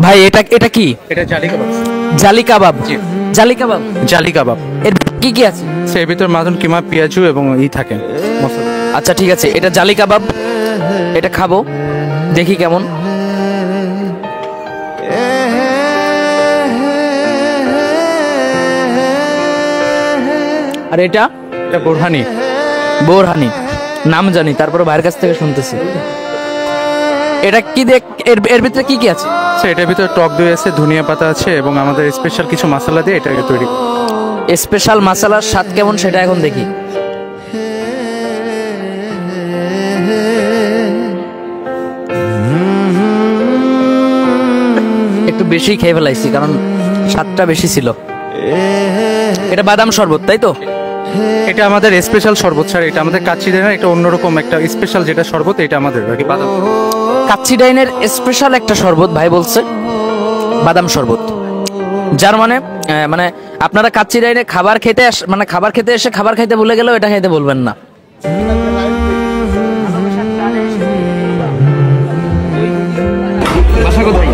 ভাই এটা এটা কি? এটা জালি কাবাব। জালি কাবাব? জি। জালি কাবাব, জালি কাবাব। এর কি কি আছে? এর ভিতর মাদুন কিমা, পেঁয়াজু এবং থাকে মশলা। আচ্ছা ঠিক আছে, এটা জালি কাবাব, এটা খাবো, দেখি কেমন। আর এটা? এটা বোরহানি। বোরহানি নাম জানি, তারপরে ভাইয়ের কাছ থেকে শুনতেছি। এটা কি দেখ, এর ভিতরে কি কি আছে? এটার ভিতরে টক দই আছে, ধনিয়া পাতা আছে এবং আমাদের স্পেশাল কিছু মশলা দিয়ে এটাকে তৈরি। স্পেশাল মশলার স্বাদ কেমন সেটা এখন দেখি। একটু বেশি খেয়ে ফেলাইছি কারণ স্বাদটা বেশি ছিল। এটা বাদাম শরবত তাই তো? এটা আমাদের স্পেশাল শরবত স্যার, এটা আমাদের কাচ্চি দেয় না, এটা অন্যরকম একটা স্পেশাল যেটা শরবত, এটা আমাদের বাদাম। কাচ্চি ডাইনের স্পেশাল একটা শরবত ভাই বলছে, বাদাম শরবত। যার মানে মানে আপনারা কাচ্চি ডাইনে খাবার খেতে মানে খাবার খেতে এসে খাবার খাইতে ভুলে গেলেও এটা খাইতে বলবেন না। বাসা কোথায়?